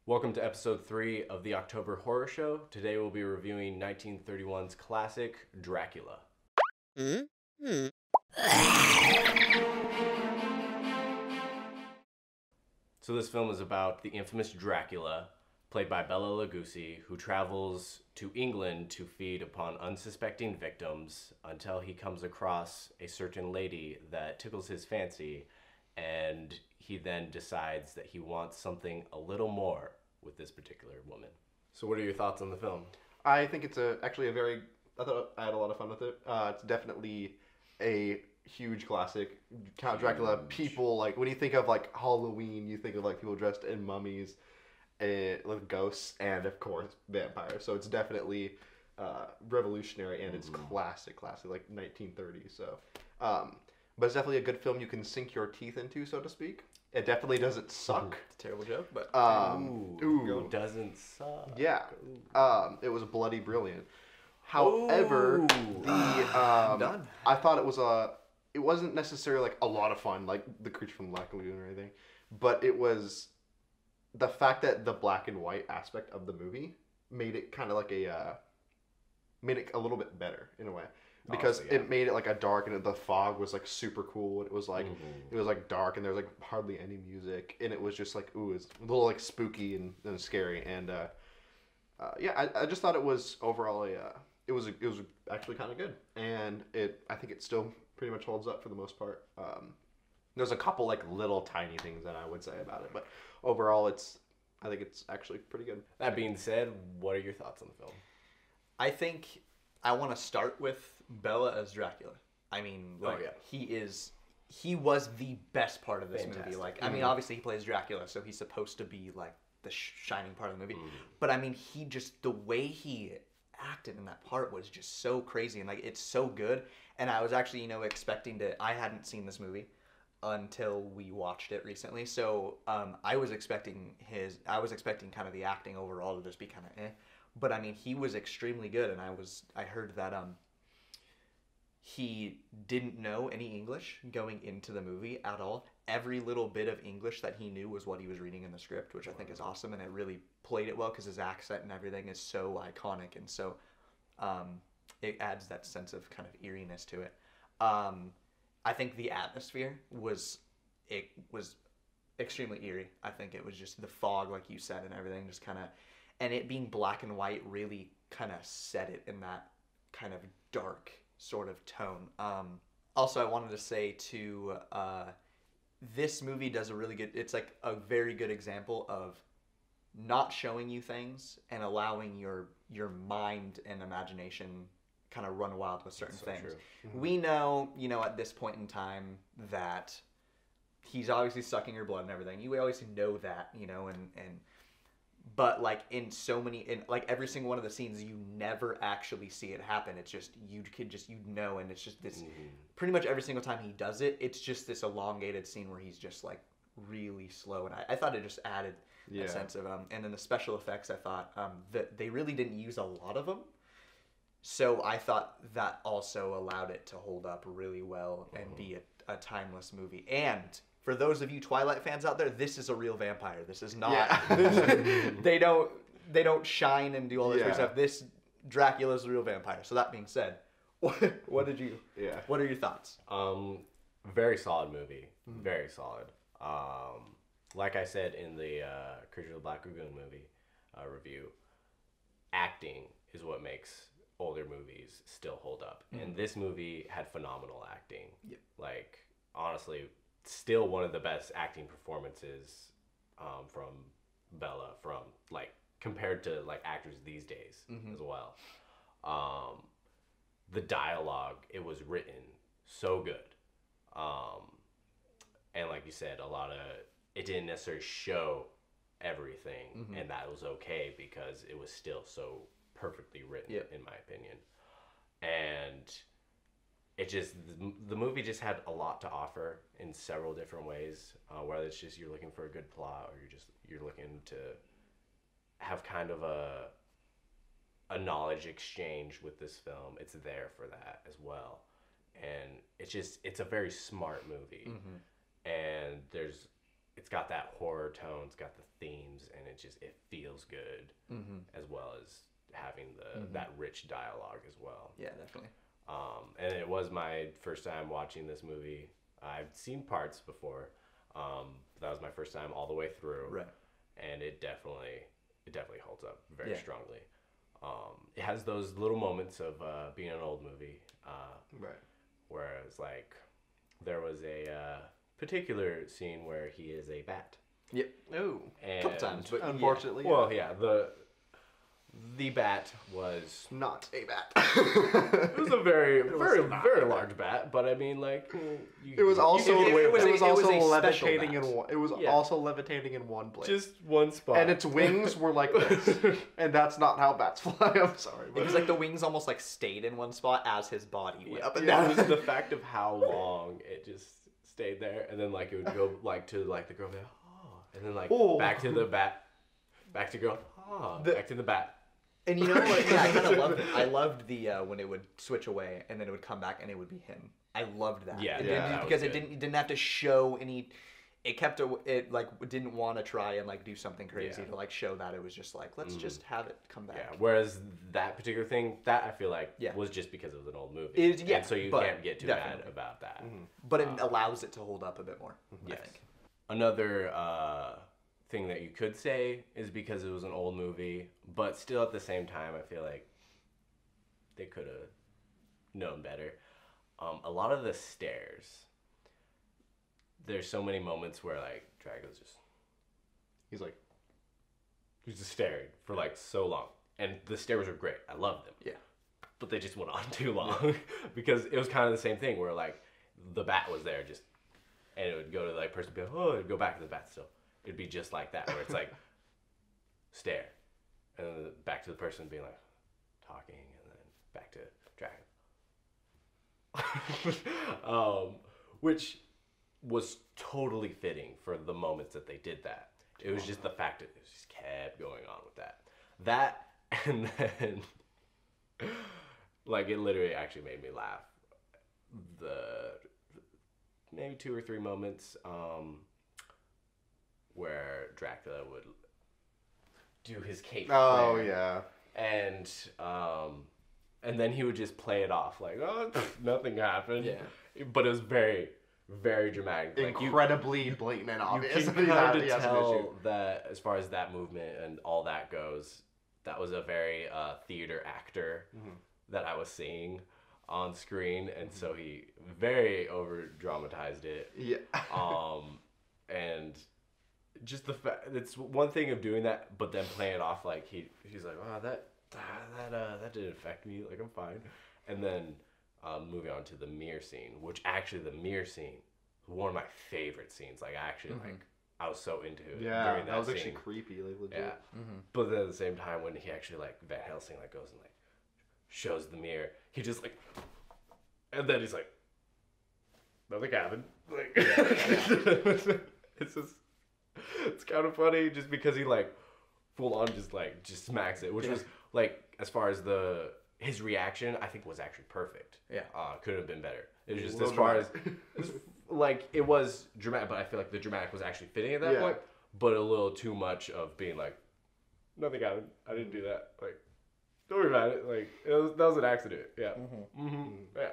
Welcome to episode 3 of the October Horror Show. Today we'll be reviewing 1931's classic, Dracula. So this film is about the infamous Dracula, played by Bela Lugosi, who travels to England to feed upon unsuspecting victims until he comes across a certain lady that tickles his fancy, and he then decides that he wants something a little more with this particular woman. So what are your thoughts on the film? I think it's actually a very. I thought I had a lot of fun with it. It's definitely a huge classic. Count Dracula. People like when you think of like Halloween, you think of like people dressed in mummies, with ghosts, and of course vampires. So it's definitely revolutionary, and it's classic, like 1930s. So, but it's definitely a good film you can sink your teeth into, so to speak. It definitely doesn't suck. It's a terrible joke, but Doesn't suck. Yeah. It was bloody brilliant. However, I'm done. I thought it wasn't necessarily like a lot of fun, like the Creature from the Black Lagoon or anything, but it was the fact that the black and white aspect of the movie made it kind of like made it a little bit better in a way. Because it made it like a dark, and the fog was like super cool. And it was like it was like dark, and there was like hardly any music, and it was just like it's a little like spooky and scary. And yeah, I just thought it was overall it was actually kind of good, and I think it still pretty much holds up for the most part. There's a couple like little tiny things that I would say about it, but overall I think it's actually pretty good. That being said, what are your thoughts on the film? I think I want to start with Bela as Dracula. I mean, like, he was the best part of this movie. Like, I mean, obviously he plays Dracula, so he's supposed to be like the shining part of the movie. But I mean, the way he acted in that part was just so crazy, and like it's so good. And I was actually, I hadn't seen this movie until we watched it recently, so I was expecting kind of the acting overall to just be kind of eh. But I mean, he was extremely good, and I heard that he didn't know any English going into the movie at all. Every little bit of English that he knew was what he was reading in the script, which I think is awesome, and it really played it well because his accent and everything is so iconic, and so it adds that sense of kind of eeriness to it. I think the atmosphere was extremely eerie. I think it was just the fog, like you said, and everything just kind of, and it being black and white really kind of set it in that kind of dark sort of tone. Also, I wanted to say too, this movie does it's like a very good example of not showing you things and allowing your mind and imagination kind of run wild with certain things. We know, at this point in time that he's obviously sucking your blood and everything. You always know that, but like in like every single one of the scenes, you never actually see it happen. It's just and it's just this. Pretty much every single time he does it, it's just this elongated scene where he's just like really slow, and I thought it just added a sense of and then the special effects. I thought that they really didn't use a lot of them, so I thought that also allowed it to hold up really well and be a timeless movie. And for those of you Twilight fans out there, this is a real vampire. This is not. Yeah. They don't shine and do all this weird stuff. This Dracula's a real vampire. So that being said, what are your thoughts? Very solid movie. Very solid. Like I said in the Creature of the Black Lagoon movie review, acting is what makes older movies still hold up. And this movie had phenomenal acting. Yep. Like, honestly, still one of the best acting performances from Bela, from like compared to like actors these days as well. The dialogue, it was written so good, and like you said, it didn't necessarily show everything, and that was okay because it was still so perfectly written, in my opinion. And the movie just had a lot to offer in several different ways, whether it's just you're looking for a good plot, or you're looking to have kind of a knowledge exchange with this film. It's there for that as well. And it's a very smart movie. And there's it's got that horror tone, it's got the themes, and it feels good, as well as having that rich dialogue as well. Yeah, definitely. And it was my first time watching this movie. I've seen parts before. That was my first time all the way through. Right. And it definitely holds up very Yeah. strongly. It has those little moments of being an old movie. Right. Whereas, like, there was a particular scene where he is a bat. Yep. Oh. And, Couple times, but Unfortunately. Well, yeah, the bat was... Not a bat. It was a very large bat, but I mean, like... It was also it was a special levitating bat. in one. It was Yeah. also levitating in one place. Just one spot. and its wings were like this, and that's not how bats fly. I'm sorry, It but was like the wings almost like stayed in one spot as his body went up and It down. was the fact of how long it just stayed there, and then like it would go like to like the girl, like, oh, and then like Oh. back to the bat, back to girl, oh, back to the bat. And you know what? Yeah, I kind of loved it. I loved the when it would switch away and then it would come back and it would be him. I loved that. Yeah, It yeah, didn't- that was because it good. didn't have to show any. It kept it like didn't want to try and like do something crazy Yeah. to like show that it was just like let's just have it come back. Yeah. Whereas that particular thing, that I feel like Yeah. was just because it was an old movie. It is- yeah, and so you but can't get too mad definitely. about that. But it allows it to hold up a bit more. Yes. I think. Another thing that you could say is because it was an old movie, but still at the same time, I feel like they could have known better. A lot of the stairs, there's so many moments where like Dracula's he's like, he's just staring for like so long, and the stairs are great. I love them. Yeah. But they just went on too long because it was kind of the same thing where like the bat was there just, and it would go to the like person, be like, oh, it'd go back to the bat still. It'd be just like that where it's like stare, and then back to the person being like talking, and then back to Dracula. Which was totally fitting for the moments that they did that. It was just the fact that it just kept going on with that. That, and then, like, it literally actually made me laugh. Maybe 2 or 3 moments where Dracula would do his cape oh flare. yeah. And then he would just play it off like, oh, nothing happened. Yeah. But it was very, very dramatic. Like, Incredibly blatant and you obvious. can that he kind had- of he has an issue. tell that as far as that movement and all that goes, that was a very theater actor that I was seeing on screen, and so he very over dramatized it. Yeah. And just the fact, it's one thing of doing that, but then playing it off like he's like, oh, that didn't affect me, like I'm fine. And then moving on to the mirror scene, which actually the mirror scene was one of my favorite scenes. Like actually, like I was so into it Yeah, during that was scene. actually creepy. Like legit. Yeah, but then at the same time, when he actually like Van Helsing like goes and like shows the mirror, he just like, and then he's like, nothing happened. Like, it's just, it's kind of funny just because he like full on just smacks it, which was like as far as his reaction, I think was actually perfect. Yeah. Couldn't have been better. It was just Well as far as like it was dramatic, but I feel like the dramatic was actually fitting at that Yeah. point, but a little too much of being like, nothing happened. I didn't do that. Like, don't worry about it. Like, that was an accident. Yeah. Yeah.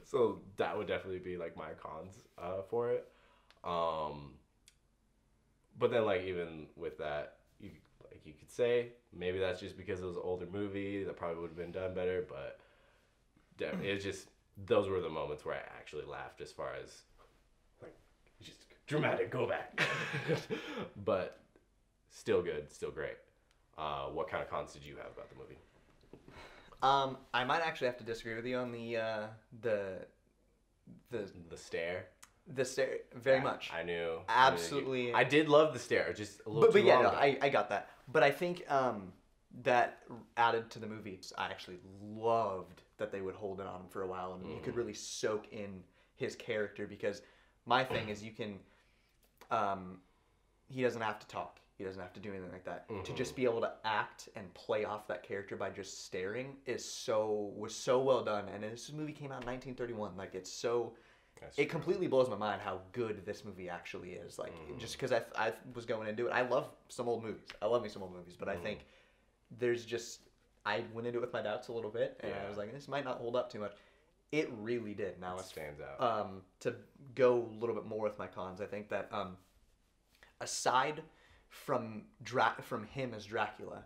So that would definitely be like my cons for it. But then like even with that, you could say maybe that's just because it was an older movie that probably would have been done better, but it's just those were the moments where I actually laughed as far as like just dramatic go back. But still good, still great. What kind of cons did you have about the movie? I might actually have to disagree with you on the stare. the stare very Yeah, much. I knew. Absolutely. I did love the stare, just a little But too yeah, long. no, though. I got that. But I think that added to the movie. I actually loved that they would hold it on him for a while, and you could really soak in his character, because my thing is you can, he doesn't have to talk. He doesn't have to do anything like that. To just be able to act and play off that character by just staring was so well done. And this movie came out in 1931. Like, it's so it completely blows my mind how good this movie actually is. Like, just because I was going into it, I love some old movies. I love me some old movies, but I think there's just, I went into it with my doubts a little bit, and I was like, this might not hold up too much. It really did. Now it stands out. To go a little bit more with my cons, I think that aside from him as Dracula,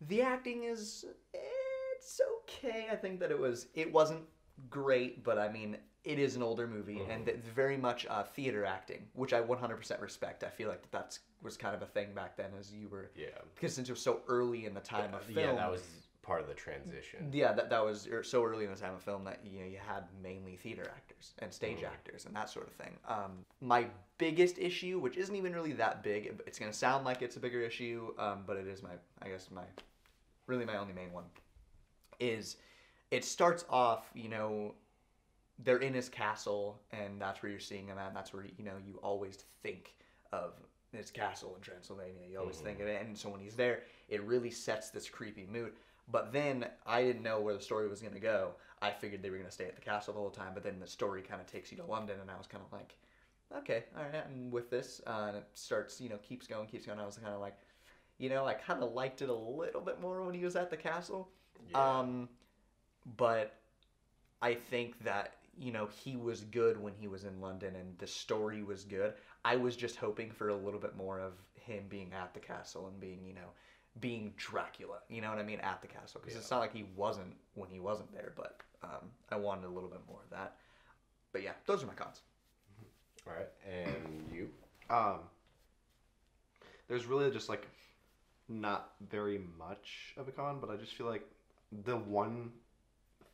the acting it's okay. I think that it wasn't great, but I mean, it is an older movie, and it's very much theater acting, which I 100% respect. I feel like that was kind of a thing back then, as you were, because since it was so early in the time of film. Yeah, that was part of the transition. Yeah, that was so early in the time of film that you had mainly theater actors and stage actors and that sort of thing. My biggest issue, which isn't even really that big, it's gonna sound like it's a bigger issue, but it is my only main one, is it starts off, they're in his castle, and that's where you're seeing him at, and that's where you always think of his castle in Transylvania. You always think of it, and so when he's there, it really sets this creepy mood. But then I didn't know where the story was going to go. I figured they were going to stay at the castle the whole time, but then the story kind of takes you to London, and I was kind of like, okay, all right, and with this, and it starts, keeps going. I was kind of like, I kind of liked it a little bit more when he was at the castle. Yeah. But I think that, he was good when he was in London, and the story was good. I was just hoping for a little bit more of him being at the castle and being Dracula, at the castle, because it's not like he wasn't when he wasn't there, but I wanted a little bit more of that. But yeah, those are my cons. All right, and you? There's really just like not very much of a con, but I just feel like the one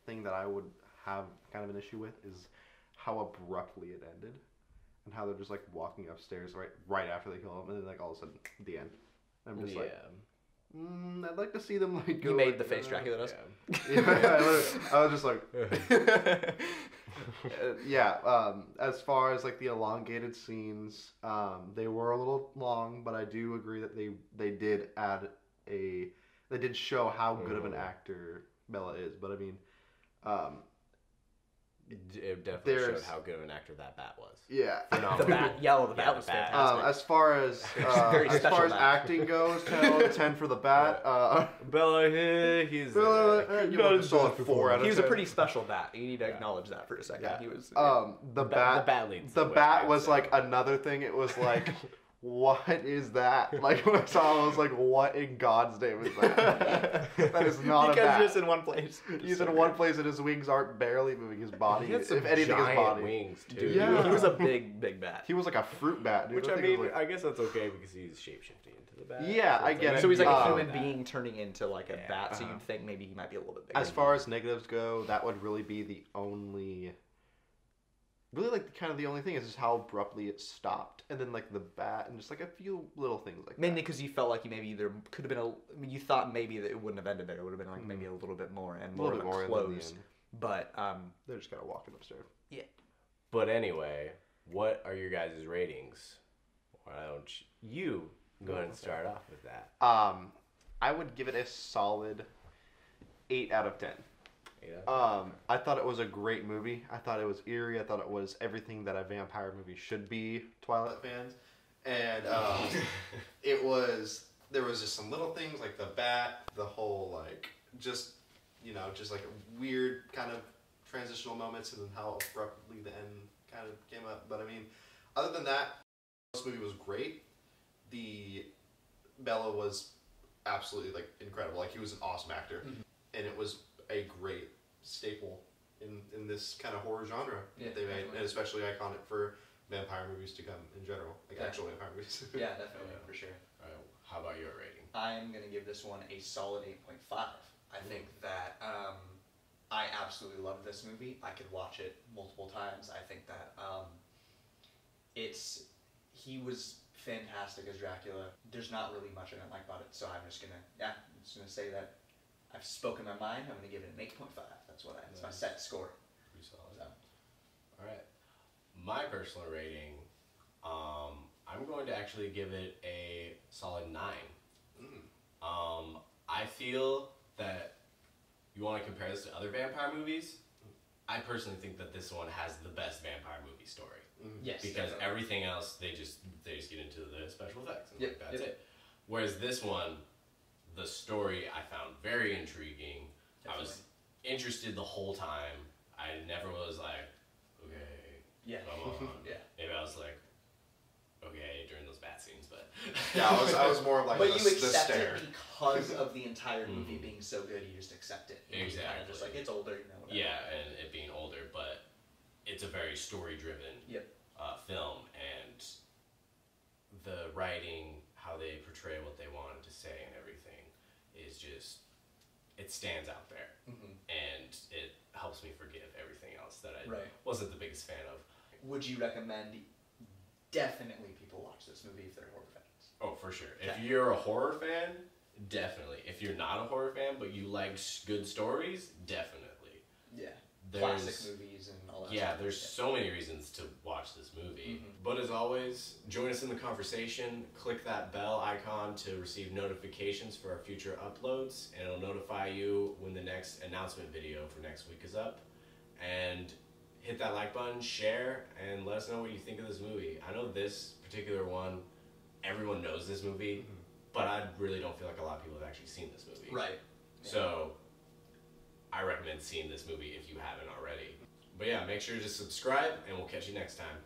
thing that I would have kind of an issue with is how abruptly it ended, and how they're just like walking upstairs right after they kill him, and then like all of a sudden the end. I'm just like, I'd like to see them like go. You made the face Dracula does. I was just like, as far as like the elongated scenes, they were a little long, but I do agree that they did show how good of an actor Bella is. But I mean, it definitely showed how good of an actor that bat was. Yeah. The bat was fantastic. As far as acting goes, 10 out of 10 for the bat. Bella, he's a solid 4 out of 10. He was a pretty special bat. You need to acknowledge that for a second. Yeah. He was. The bat leads. The bat was like another thing. It was like, what is that? Like when I saw him, I was like, what in God's name is that? That is not a bat. Because he's just in one place. He's in one place and his wings aren't barely moving. His body, he had some if anything, his body. Wings too. Yeah. He was a big bat. He was like a fruit bat, dude. Which I mean, I guess that's okay because he's shapeshifting into the bat. Yeah, I get it. So he's like a human being turning into like a bat, so you'd think maybe he might be a little bit bigger. As far as negatives go, that would really be the only... Really, like, kind of the only thing is just how abruptly it stopped. And then, like, the bat and just, like, a few little things like that. Mainly because you felt like maybe there could have been you thought maybe that it wouldn't have ended there. It would have been, like, maybe a little bit more and more of a close. But, they're just kind of walking upstairs. Yeah. But anyway, what are your guys' ratings? Why don't you go ahead and start off with that? I would give it a solid 8 out of 10. I thought it was a great movie. I thought it was eerie. I thought it was everything that a vampire movie should be, Twilight fans. And there was just some little things like the bat, the whole like just like weird kind of transitional moments, and then how abruptly the end kind of came up. But I mean, other than that, this movie was great. The Bella was absolutely like incredible. Like he was an awesome actor, and it was a great staple in this kind of horror genre that they made, and especially iconic for vampire movies to come in general, like actual vampire movies. Yeah, definitely, for sure. All right, how about your rating? I'm going to give this one a solid 8.5. I think that I absolutely love this movie. I could watch it multiple times. I think that he was fantastic as Dracula. There's not really much I don't like about it, so I'm just gonna say that I've spoken my mind. I'm gonna give it an 8.5. That's my set score. Pretty solid. So. All right. My personal rating, I'm going to actually give it a solid 9. I feel that you want to compare this to other vampire movies. I personally think that this one has the best vampire movie story. Yes, Because definitely. everything else, they just get into the special effects, and Yep, that's it. Whereas this one, the story I found very intriguing. Definitely. I was interested the whole time. I never was like, okay, Yeah. come on. Yeah. Maybe I was like, okay, during those bat scenes, but Yeah, I was more of like But the, you the accept stare. it because of the entire movie being so good. You just accept it. You know, you kind of just Exactly. like, it's older, you know. Whatever. yeah, and it being older, but it's a very story-driven Yep. film, and the writing, how they portray what they wanted to say and everything, is just, it stands out there, and it helps me forgive everything else that I wasn't the biggest fan of. Would you recommend? Definitely, people watch this movie if they're horror fans. Oh, for sure. If Okay. you're a horror fan, definitely. If you're not a horror fan but you like good stories, definitely. Yeah. There's- Classic movies and all that. Yeah, stuff. there's so many reasons to watch this movie. But as always, join us in the conversation. Click that bell icon to receive notifications for our future uploads, and it'll notify you when the next announcement video for next week is up. And hit that like button, share, and let us know what you think of this movie. I know this particular one, everyone knows this movie, but I really don't feel like a lot of people have actually seen this movie. Right. So I recommend seeing this movie if you haven't already. But yeah, make sure to subscribe, and we'll catch you next time.